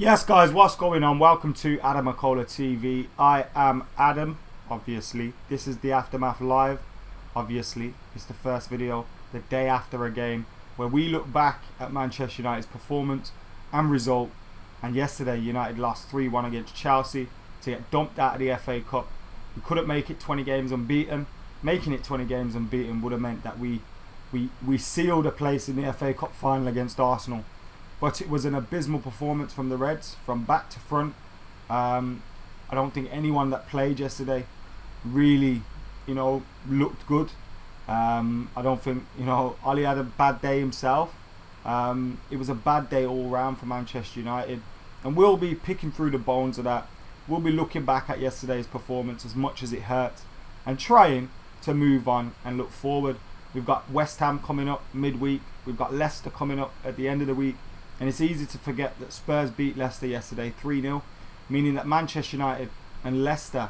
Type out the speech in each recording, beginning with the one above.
Yes, guys, what's going on? Welcome to AdamMcKola TV. I am Adam, obviously. This is the Aftermath Live, obviously. It's the first video, the day after a game, where we look back at Manchester United's performance and result. And yesterday, United lost 3-1 against Chelsea to get dumped out of the FA Cup. We couldn't make it 20 games unbeaten. Making it 20 games unbeaten would have meant that we sealed a place in the FA Cup final against Arsenal. But it was an abysmal performance from the Reds, from back to front. I don't think anyone that played yesterday really, looked good. I don't think, Ollie had a bad day himself. It was a bad day all round for Manchester United. And we'll be picking through the bones of that. We'll be looking back at yesterday's performance as much as it hurts and trying to move on and look forward. We've got West Ham coming up midweek. We've got Leicester coming up at the end of the week. And it's easy to forget that Spurs beat Leicester yesterday 3-0, meaning that Manchester United and Leicester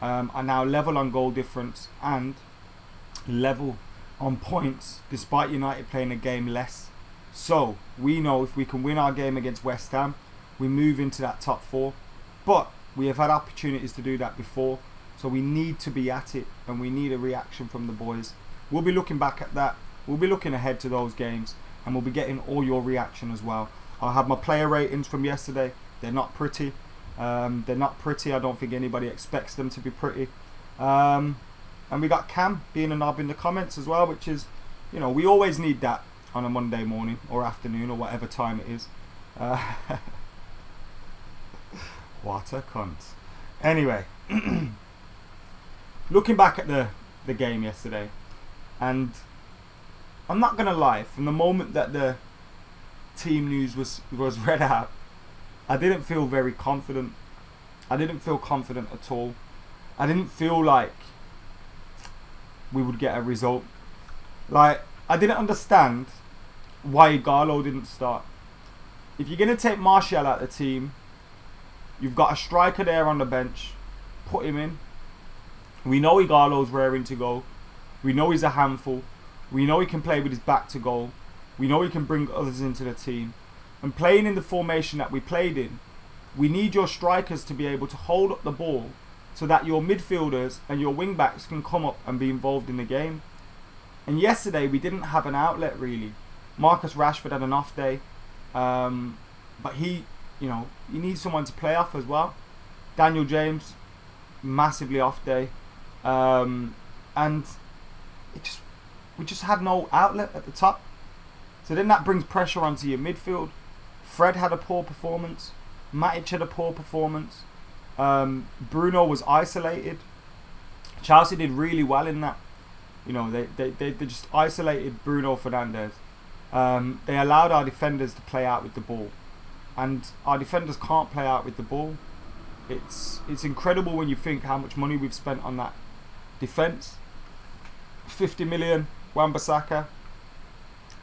are now level on goal difference and level on points, despite United playing a game less. So we know if we can win our game against West Ham, we move into that top four. But we have had opportunities to do that before, so we need to be at it and we need a reaction from the boys. We'll be looking back at that. We'll be looking ahead to those games. And we'll be getting all your reaction as well. I'll have my player ratings from yesterday. They're not pretty. I don't think anybody expects them to be pretty. And we got Cam being a knob in the comments as well, which is, we always need that on a Monday morning or afternoon or whatever time it is. What a cunt. Anyway, looking back at the game yesterday, and I'm not going to lie, from the moment that the team news was read out, I didn't feel very confident. I didn't feel confident at all. I didn't feel like we would get a result. Like, I didn't understand why Igalo didn't start. If you're going to take Martial out of the team, you've got a striker there on the bench, put him in. We know Igalo's raring to go. We know he's a handful. We know he can play with his back to goal. We know he can bring others into the team. And playing in the formation that we played in, we need your strikers to be able to hold up the ball so that your midfielders and your wing backs can come up and be involved in the game. And yesterday we didn't have an outlet really. Marcus Rashford had an off day. But he needs someone to play off as well. Daniel James, massively off day. And we just had no outlet at the top. So then that brings pressure onto your midfield. Fred had a poor performance. Matic had a poor performance. Bruno was isolated. Chelsea did really well in that. They just isolated Bruno Fernandes. They allowed our defenders to play out with the ball. And our defenders can't play out with the ball. It's incredible when you think how much money we've spent on that defence. 50 million Wan-Bissaka,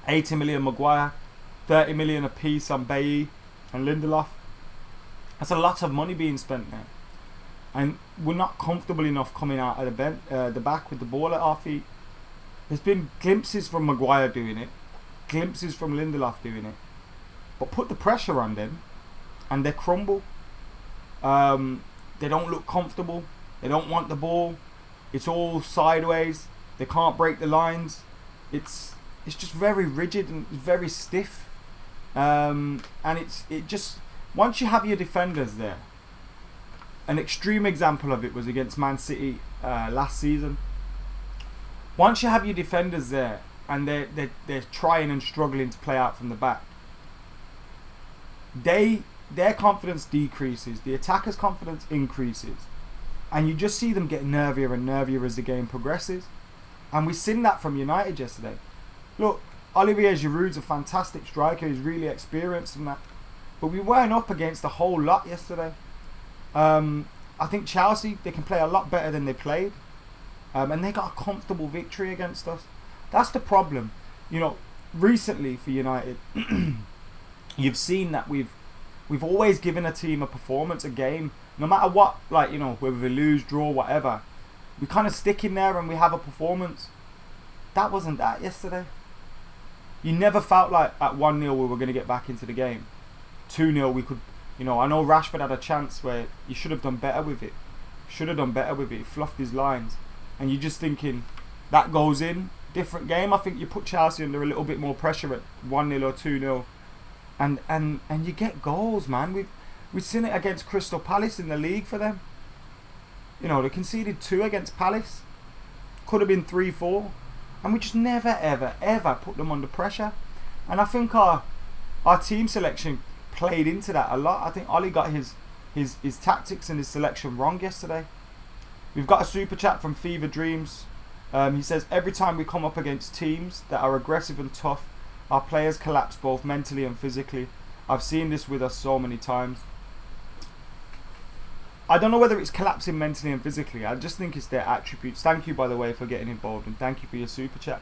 80 million Maguire, 30 million apiece on Bailly and Lindelof. That's a lot of money being spent there. And we're not comfortable enough coming out of the back with the ball at our feet. There's been glimpses from Maguire doing it, glimpses from Lindelof doing it. But put the pressure on them and they crumble. They don't look comfortable. They don't want the ball. It's all sideways. They can't break the lines. It's just very rigid and very stiff. And it just once you have your defenders there. An extreme example of it was against Man City last season. Once you have your defenders there and they're trying and struggling to play out from the back, their confidence decreases. The attacker's confidence increases. And you just see them get nervier and nervier as the game progresses. And we've seen that from United yesterday. Look, Olivier Giroud's a fantastic striker. He's really experienced in that. But we weren't up against a whole lot yesterday. I think Chelsea, they can play a lot better than they played. And they got a comfortable victory against us. That's the problem. Recently for United, you've seen that we've always given a team a performance, a game. No matter what, whether we lose, draw, whatever. We kind of stick in there and we have a performance. That wasn't that yesterday. You never felt like at 1-0 we were going to get back into the game. 2-0 we could You know, I know Rashford had a chance where he should have done better with it. He fluffed his lines. And you're just thinking, that goes in. Different game. I think you put Chelsea under a little bit more pressure at 1-0 or 2-0. And you get goals, man. We've seen it against Crystal Palace in the league for them. You know, they conceded 2 against Palace. Could have been 3-4. And we just never, ever, ever put them under pressure. And I think our team selection played into that a lot. I think Ollie got his tactics and his selection wrong yesterday. We've got a super chat from Fever Dreams. He says, every time we come up against teams that are aggressive and tough, our players collapse both mentally and physically. I've seen this with us so many times. I don't know whether it's collapsing mentally and physically. I just think it's their attributes. Thank you, by the way, for getting involved, and thank you for your super chat.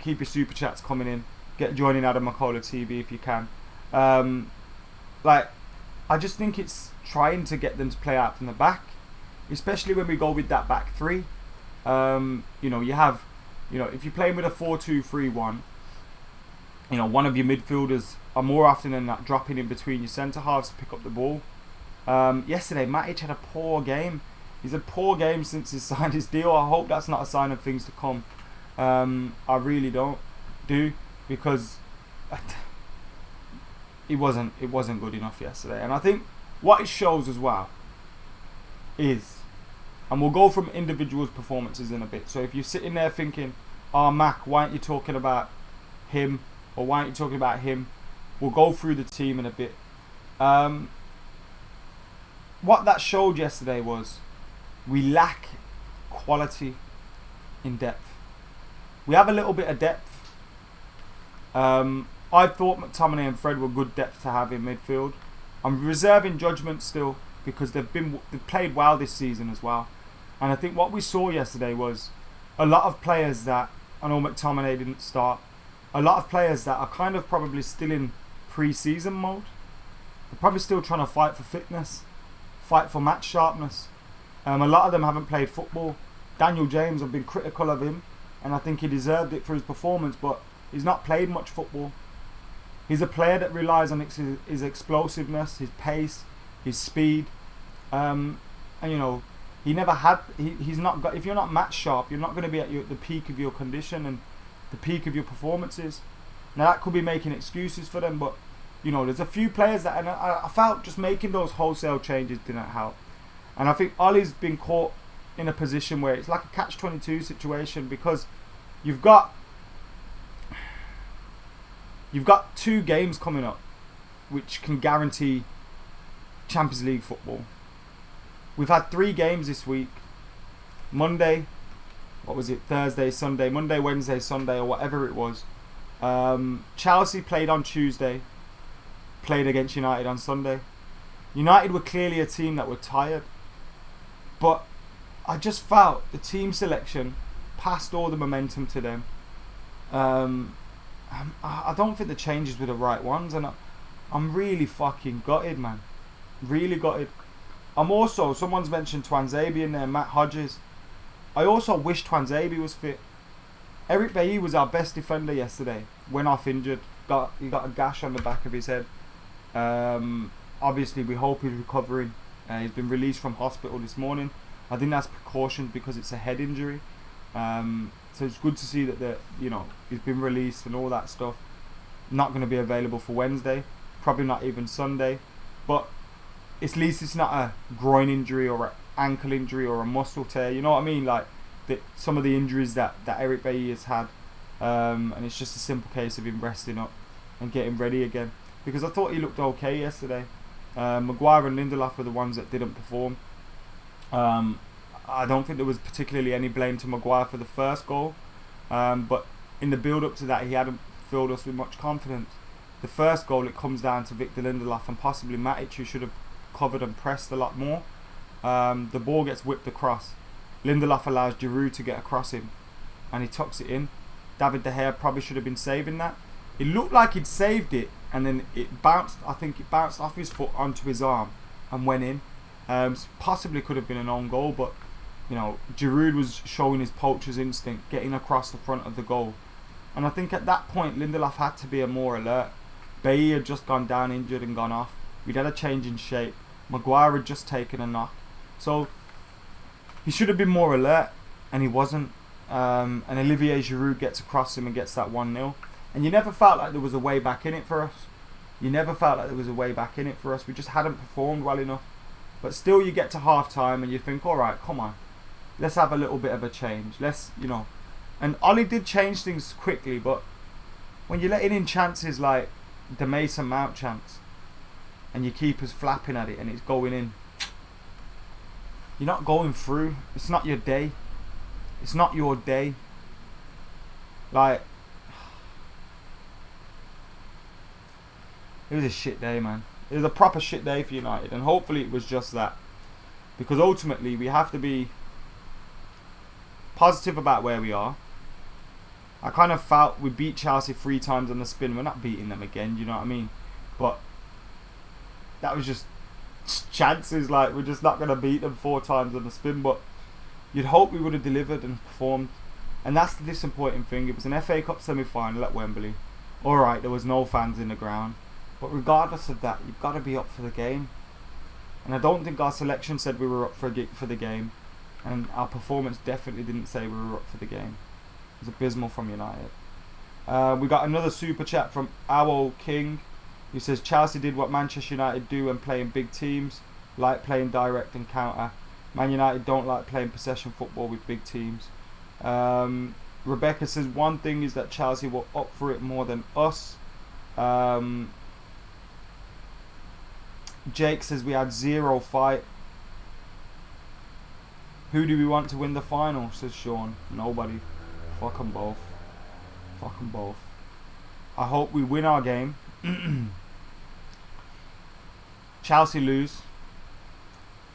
Keep your super chats coming in. Joining AdamMcKola TV if you can. I just think it's trying to get them to play out from the back, especially when we go with that back three. You know, if you're playing with a 4-2-3-1, you know, one of your midfielders are more often than not dropping in between your centre halves to pick up the ball. Yesterday, Matic had a poor game. He's had a poor game since he signed his deal. I hope that's not a sign of things to come. I really do, because it wasn't good enough yesterday. And I think what it shows as well is, and we'll go from individuals' performances in a bit. So if you're sitting there thinking, oh, Mac, why aren't you talking about him? Or why aren't you talking about him? We'll go through the team in a bit. What that showed yesterday was we lack quality in depth. We have a little bit of depth. I thought McTominay and Fred were good depth to have in midfield. I'm reserving judgment still because they've played well this season as well. And I think what we saw yesterday was a lot of players that, I know McTominay didn't start, a lot of players that are kind of probably still in pre-season mode. They're probably still trying to fight for fitness, fight for match sharpness. A lot of them haven't played football. Daniel James, I've been critical of him, and I think he deserved it for his performance, but he's not played much football. He's a player that relies on his explosiveness, his pace, his speed, and you know, he never had. He's not got. If you're not match sharp, you're not going to be at the peak of your condition and the peak of your performances. Now that could be making excuses for them, but you know, there's a few players that, and I felt just making those wholesale changes didn't help. And I think Ollie's been caught in a position where it's like a catch-22 situation, because you've got 2 games coming up which can guarantee Champions League football. We've had 3 games this week. Monday, Thursday, Sunday, Monday, Wednesday, Sunday, or whatever it was. Chelsea played on Tuesday, played against United on Sunday. United were clearly a team that were tired, but I just felt the team selection passed all the momentum to them. I don't think the changes were the right ones, and I'm really fucking gutted, man. Really gutted. I'm also, someone's mentioned Twanzebe in there, Matt Hodges. I also wish Twanzebe was fit. Eric Bailly was our best defender yesterday. Went off injured. He got a gash on the back of his head. Obviously, we hope he's recovering. He's been released from hospital this morning. I think that's precautions because it's a head injury. So it's good to see that he's been released and all that stuff. Not going to be available for Wednesday. Probably not even Sunday. But at least it's not a groin injury or an ankle injury or a muscle tear. You know what I mean? Like some of the injuries that Eric Bailly has had. And it's just a simple case of him resting up and getting ready again. Because I thought he looked okay yesterday. Maguire and Lindelof were the ones that didn't perform. I don't think there was particularly any blame to Maguire for the first goal. But in the build-up to that, he hadn't filled us with much confidence. The first goal, it comes down to Victor Lindelof and possibly Matic, who should have covered and pressed a lot more. The ball gets whipped across. Lindelof allows Giroud to get across him, and he tucks it in. David De Gea probably should have been saving that. It looked like he'd saved it, and then it bounced. I think it bounced off his foot onto his arm and went in. Possibly could have been an own goal, but you know, Giroud was showing his poacher's instinct, getting across the front of the goal. And I think at that point, Lindelof had to be more alert. Bailly had just gone down injured and gone off. We'd had a change in shape. Maguire had just taken a knock. So he should have been more alert, and he wasn't. And Olivier Giroud gets across him and gets that 1-0. And you never felt like there was a way back in it for us. You never felt like there was a way back in it for us. We just hadn't performed well enough. But still, you get to half time and you think, all right, come on, let's have a little bit of a change. Let's, you know. And Ollie did change things quickly, but when you're letting in chances like the Mason Mount chance, and your keeper's flapping at it and it's going in, you're not going through. It's not your day. It's not your day. Like, it was a shit day, man. It was a proper shit day for United, and hopefully it was just that. Because ultimately we have to be positive about where we are. I kind of felt we beat Chelsea 3 times on the spin. We're not beating them again, you know what I mean? But that was just chances. Like, we're just not going to beat them 4 times on the spin. But you'd hope we would have delivered and performed. And that's the disappointing thing. It was an FA Cup semi-final at Wembley. Alright, there was no fans in the ground. But regardless of that, you've got to be up for the game. And I don't think our selection said we were up for the game. And our performance definitely didn't say we were up for the game. It was abysmal from United. We got another super chat from Owl King, who says Chelsea did what Manchester United do when playing big teams, like playing direct and counter. Man United don't like playing possession football with big teams. Rebecca says one thing is that Chelsea were up for it more than us. Jake says we had 0 fight. Who do we want to win the final? Says Sean. Nobody. Fuck them both. Fuck them both. I hope we win our game. Chelsea lose.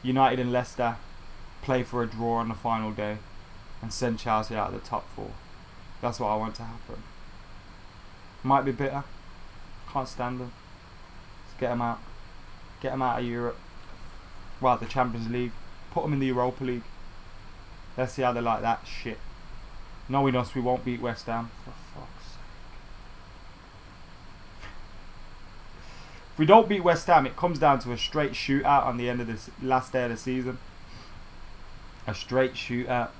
United and Leicester play for a draw on the final day and send Chelsea out of the top 4. That's what I want to happen. Might be bitter. Can't stand them. Let's get them out. Get them out of Europe. Well, the Champions League. Put them in the Europa League. Let's see how they like that shit. Knowing us, we won't beat West Ham. For fuck's sake. If we don't beat West Ham, it comes down to a straight shootout on the end of this last day of the season. A straight shootout.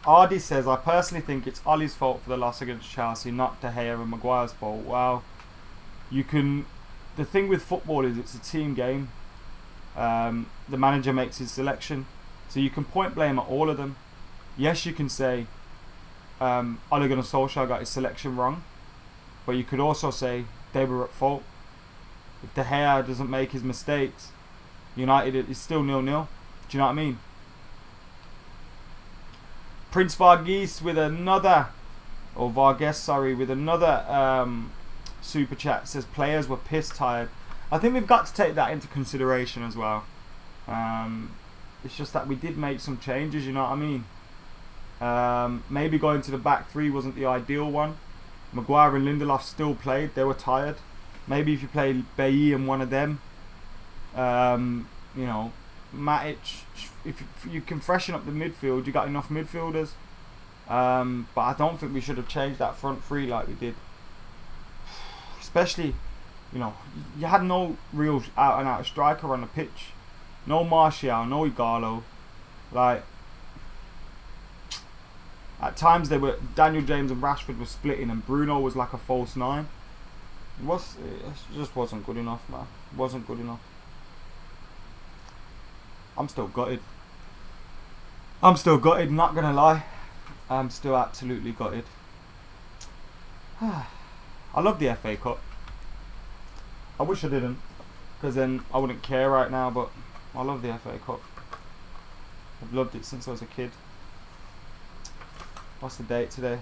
Ardy says, I personally think it's Ollie's fault for the loss against Chelsea, not De Gea and Maguire's fault. Well, you can... The thing with football is it's a team game. The manager makes his selection. So you can point blame at all of them. Yes, you can say Ole Gunnar Solskjaer got his selection wrong. But you could also say they were at fault. If De Gea doesn't make his mistakes, United is still 0-0. Do you know what I mean? Prince Varghese with another, or Varghese, sorry, with another super chat, says players were piss tired. I think we've got to take that into consideration as well. It's just that we did make some changes, you know what I mean? Maybe going to the back 3 wasn't the ideal one. Maguire and Lindelof still played, they were tired. Maybe if you play Bailly and one of them, you know, Matic, if you can freshen up the midfield, you got enough midfielders. But I don't think we should have changed that front 3 like we did. Especially, you know, you had no real out and out striker on the pitch. No Martial, no Igalo. Like, at times they were, Daniel James and Rashford were splitting, and Bruno was like a false 9. It just wasn't good enough, man. It wasn't good enough. I'm still gutted. I'm still gutted, not gonna lie. I'm still absolutely gutted. I love the FA Cup. I wish I didn't, because then I wouldn't care right now, but I love the FA Cup. I've loved it since I was a kid. What's the date today?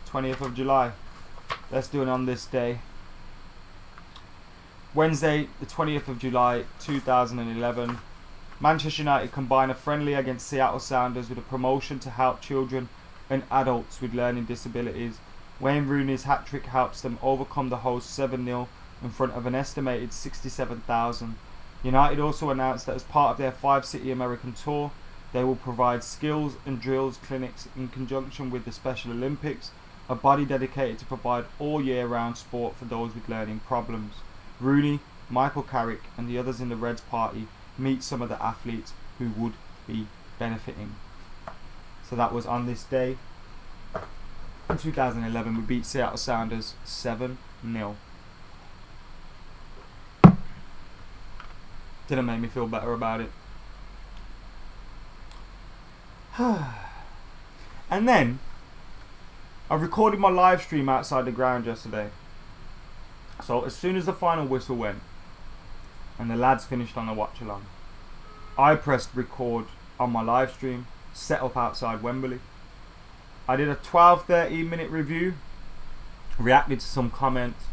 20th of July. Let's do it on this day. Wednesday, the 20th of July, 2011. Manchester United combine a friendly against Seattle Sounders with a promotion to help children and adults with learning disabilities. Wayne Rooney's hat-trick helps them overcome the hosts 7-0 in front of an estimated 67,000. United also announced that as part of their 5-city American tour, they will provide skills and drills clinics in conjunction with the Special Olympics a body dedicated to provide all year round sport for those with learning problems. Rooney, Michael Carrick and the others in the Reds party meet some of the athletes who would be benefiting. So that was on this day. In 2011 we beat Seattle Sounders 7-0. Didn't make me feel better about it. And then I recorded my live stream outside the ground yesterday. So as soon as the final whistle went and the lads finished on the watch along, I pressed record on my live stream, set up outside Wembley. I did a 12-13 minute review, reacted to some comments.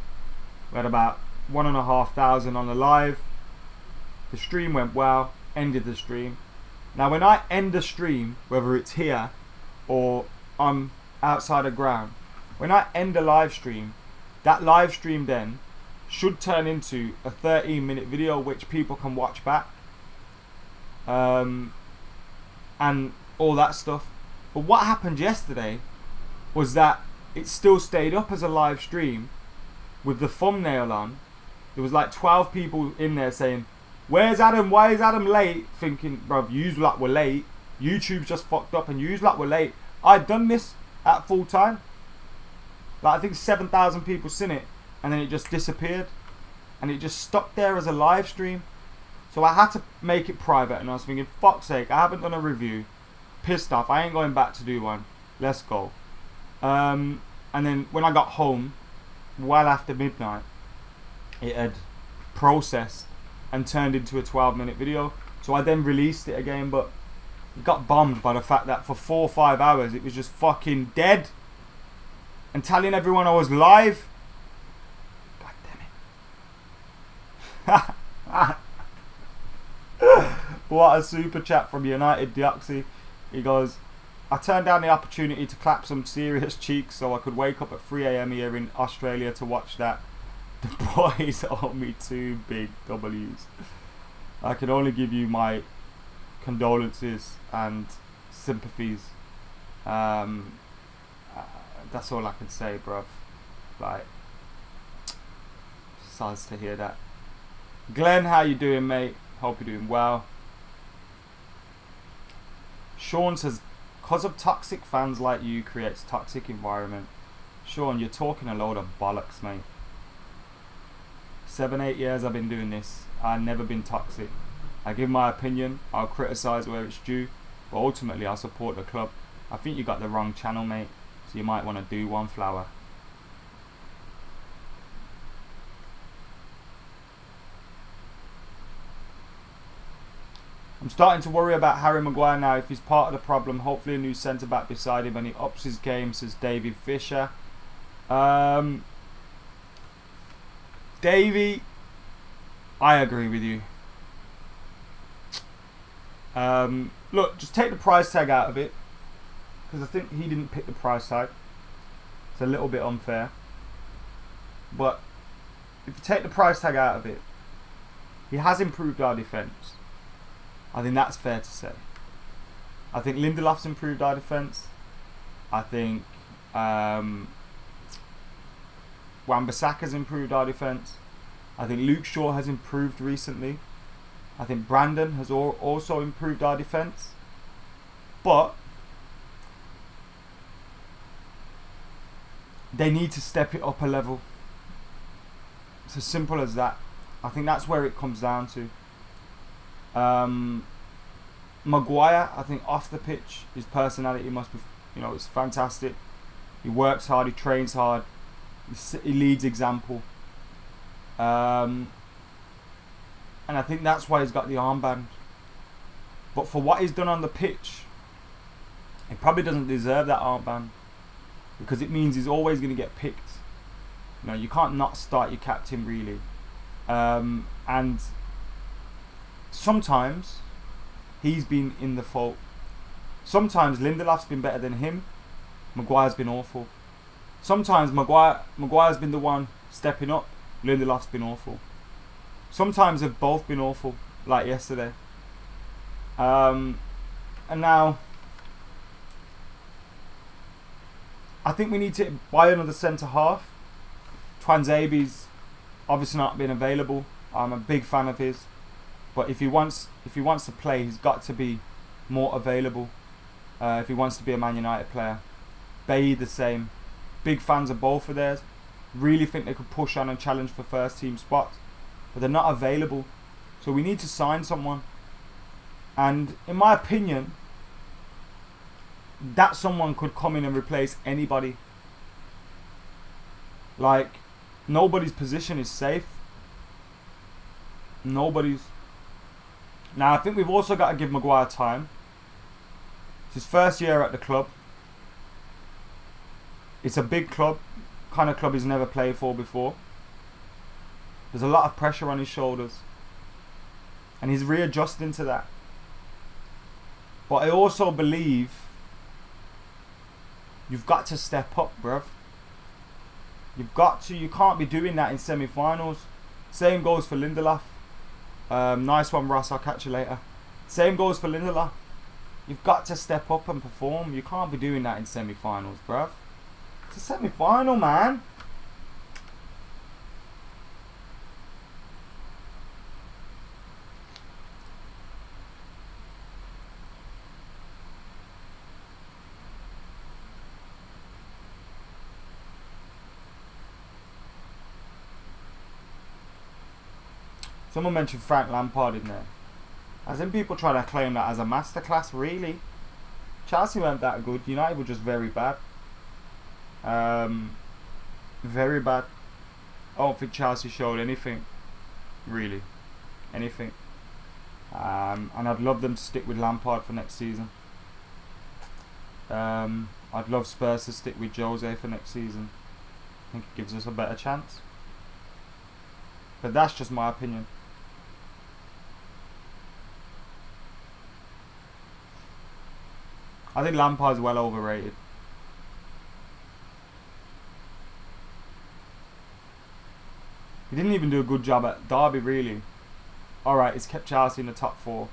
We had about 1,500 on the live. The stream went well, ended the stream. Now when I end the stream, whether it's here or I'm outside the ground, when I end a live stream, that live stream then should turn into a 13-minute video which people can watch back, and all that stuff. But what happened yesterday was that it still stayed up as a live stream with the thumbnail on. There was like 12 people in there saying, "Where's Adam? Why is Adam late?" Thinking, bruv, yous lot were late. YouTube's just fucked up and yous lot were late. I'd done this at full time. Like, I think 7,000 people seen it, and then it just disappeared, and it just stuck there as a live stream. So I had to make it private, and I was thinking, fuck's sake, I haven't done a review. Pissed off, I ain't going back to do one. Let's go. And then when I got home, well after midnight, it had processed and turned into a 12-minute video. So I then released it again, but it got bombed by the fact that for 4 or 5 hours it was just fucking dead. And telling everyone I was live. God damn it. What a super chat from United Deoxy. He goes, "I turned down the opportunity to clap some serious cheeks so I could wake up at 3 AM here in Australia to watch that. The boys owe me 2 big W's. I can only give you my condolences and sympathies. That's all I can say, bruv. Like, sad to hear that. Glenn, how you doing, mate? Hope you're doing well." Sean says, "Cause of toxic fans like you creates toxic environment." Sean, you're talking a load of bollocks, mate. 7-8 years I've been doing this. I've never been toxic. I give my opinion, I'll criticise where it's due, but ultimately I support the club. I think you got the wrong channel, mate, so you might want to do one flower. I'm starting to worry about Harry Maguire now. If he's part of the problem, hopefully a new centre back beside him and he ups his game, says David Fisher. Davey, I agree with you. Look, just take the price tag out of it, because I think he didn't pick the price tag. It's a little bit unfair. But if you take the price tag out of it, he has improved our defence. I think that's fair to say. I think Lindelof's improved our defence. I think Wan-Bissaka's improved our defence. I think Luke Shaw has improved recently. I think Brandon has also improved our defence. But they need to step it up a level. It's as simple as that. I think that's where it comes down to. Maguire, I think off the pitch, his personality must be, it's fantastic. He works hard, he trains hard, he leads example. And I think that's why he's got the armband. But for what he's done on the pitch, he probably doesn't deserve that armband, because it means he's always going to get picked. You can't not start your captain, really. And sometimes he's been in the fault. Sometimes Lindelof's been better than him. Maguire's been awful. Sometimes Maguire's been the one stepping up. Lindelof's been awful. Sometimes they've both been awful, like yesterday. And now I think we need to buy another centre half. Twanzabe's obviously not been available. I'm a big fan of his, but if he wants to play, he's got to be more available. If he wants to be a Man United player, Bailly the same. Big fans of both of theirs. Really think they could push on and challenge for first team spots, but they're not available. So we need to sign someone. And in my opinion, that someone could come in and replace anybody. Like, nobody's position is safe. Nobody's. Now, I think we've also got to give Maguire time. It's his first year at the club. It's a big club. Kind of club he's never played for before. There's a lot of pressure on his shoulders. And he's readjusting to that. But I also believe you've got to step up, bruv. You've got to. You can't be doing that in semi-finals. Same goes for Lindelof. Nice one, Ross. I'll catch you later. Same goes for Lindelof. You've got to step up and perform. You can't be doing that in semi-finals, bruv. It's a semi-final, man. Someone mentioned Frank Lampard in there. As in people try to claim that as a masterclass, really. Chelsea weren't that good. United were just very bad. Very bad. I don't think Chelsea showed anything. Really. Anything. And I'd love them to stick with Lampard for next season. I'd love Spurs to stick with Jose for next season. I think it gives us a better chance. But that's just my opinion. I think Lampard's well overrated. He didn't even do a good job at Derby, really. Alright, he's kept Chelsea in the top 4.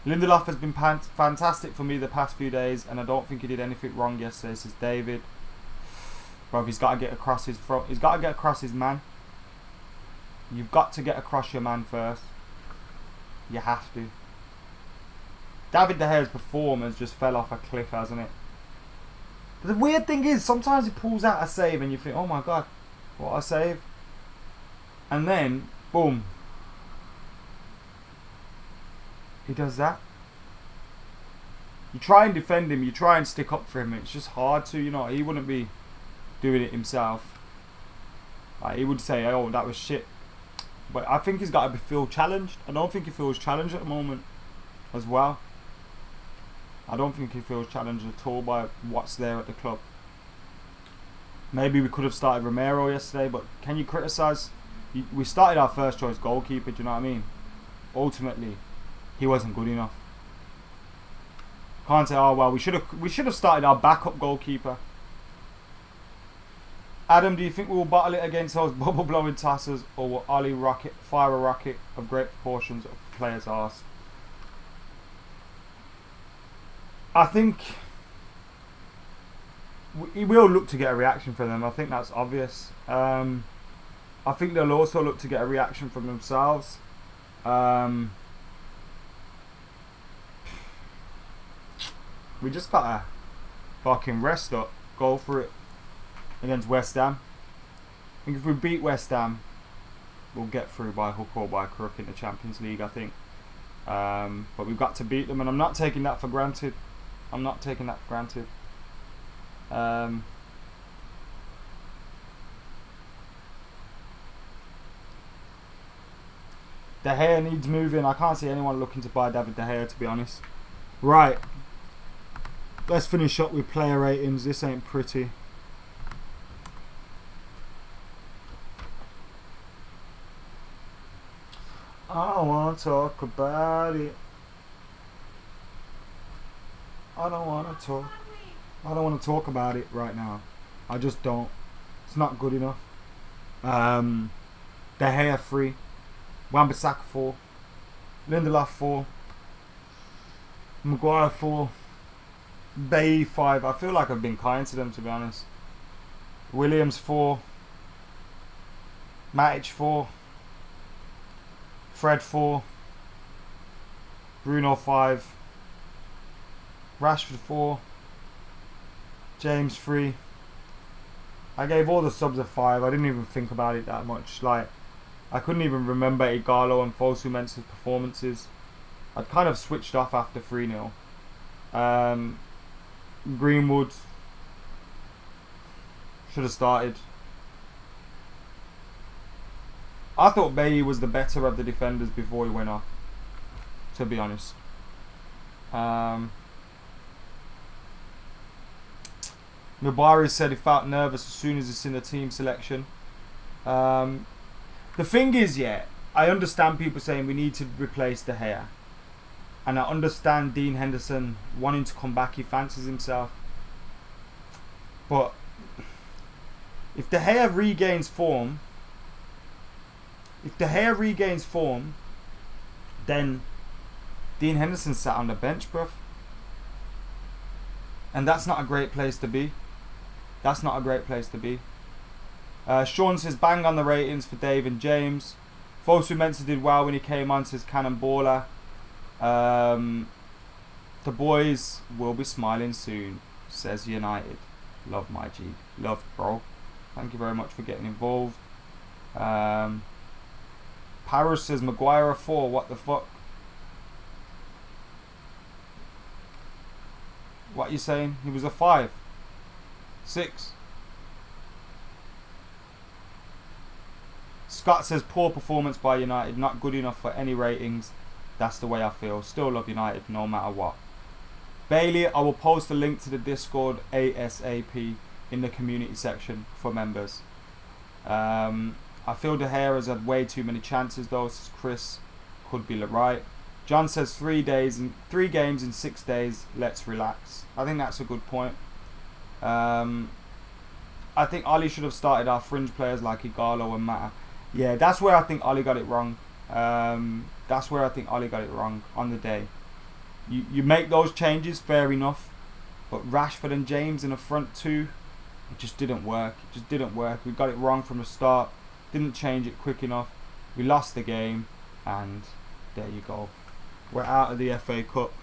Lindelof has been fantastic for me the past few days, and I don't think he did anything wrong yesterday, says David. Bro, he's got to get across his front. He's got to get across his man. You've got to get across your man first. You have to. David De Gea's performance just fell off a cliff, hasn't it? But the weird thing is, sometimes he pulls out a save and you think, oh my god, what a save. And then, boom. He does that. You try and defend him, you try and stick up for him. It's just hard to, you know, he wouldn't be doing it himself. Like, he would say, oh, that was shit. But I think he's got to feel challenged. I don't think he feels challenged at the moment as well. I don't think he feels challenged at all by what's there at the club. Maybe we could have started Romero yesterday, but can you criticise? We started our first choice goalkeeper, do you know what I mean? Ultimately, he wasn't good enough. Can't say, oh well, we should have started our backup goalkeeper. Adam, do you think we will battle it against those bubble blowing tassers, or will Ollie fire a rocket of great proportions of players' arse? I think he will look to get a reaction from them. I think that's obvious. I think they'll also look to get a reaction from themselves. We just gotta fucking rest up, go for it against West Ham. I think if we beat West Ham, we'll get through by hook or by crook in the Champions League, I think. But we've got to beat them, and I'm not taking that for granted. I'm not taking that for granted. De Gea needs moving. I can't see anyone looking to buy David De Gea, to be honest. Right. Let's finish up with player ratings. This ain't pretty. I don't want to talk about it. I don't want to talk about it right now. I just don't. It's not good enough. De Gea 3. Wan-Bissaka 4. Lindelof 4. Maguire 4. Bay 5. I feel like I've been kind to them, to be honest. Williams 4. Matic 4. Fred 4. Bruno 5. Rashford 4. James 3. I gave all the subs a 5. I didn't even think about it that much. Like, I couldn't even remember Igalo and Fosu-Mensah's performances. I'd kind of switched off after 3-0. Greenwood should have started. I thought Bailly was the better of the defenders before he went off, to be honest. Mubari said he felt nervous as soon as he's seen the team selection. The thing is, yeah, I understand people saying we need to replace De Gea. And I understand Dean Henderson wanting to come back. He fancies himself. But if De Gea regains form, then Dean Henderson sat on the bench, bruv. And that's not a great place to be. That's not a great place to be. Sean says bang on the ratings for Dave and James. Fosu-Mensah did well when he came on, says Cannonballer. The boys will be smiling soon, says United. Love my G. Love, bro. Thank you very much for getting involved. Paris says Maguire 4. What the fuck? What are you saying? He was a 5. 6. Scott says poor performance by United. Not good enough for any ratings. That's the way I feel. Still love United no matter what. Bailey, I will post a link to the Discord ASAP in the community section for members. I feel De Gea has had way too many chances though, says Chris. Could be right. John says 3 games in 6 days. Let's relax. I think that's a good point. I think Ollie should have started our fringe players like Igalo and Mata. Yeah, that's where I think Ollie got it wrong. That's where I think Ollie got it wrong on the day. You make those changes, fair enough. But Rashford and James in the front two, it just didn't work. It just didn't work. We got it wrong from the start. Didn't change it quick enough. We lost the game. And there you go. We're out of the FA Cup.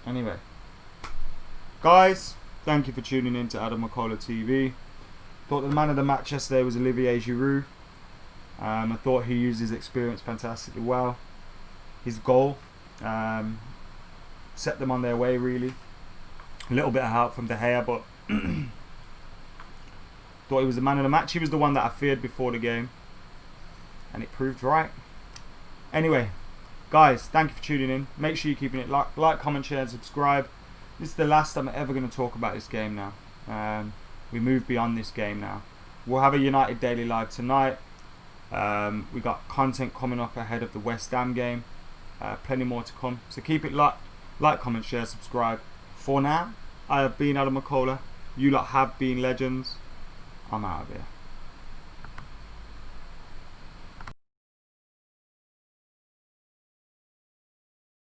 Anyway. Guys, thank you for tuning in to AdamMcKola TV. Thought the man of the match yesterday was Olivier Giroud. I thought he used his experience fantastically well. His goal set them on their way really. A little bit of help from De Gea, but thought he was the man of the match. He was the one that I feared before the game, and it proved right. Anyway, guys, thank you for tuning in. Make sure you're keeping it like, comment, share, and subscribe. This is the last time I'm ever going to talk about this game now. We move beyond this game now. We'll have a United Daily Live tonight. We got content coming up ahead of the West Ham game. Plenty more to come. So keep it like, comment, share, subscribe. For now, I have been AdamMcKola. You lot have been legends. I'm out of here.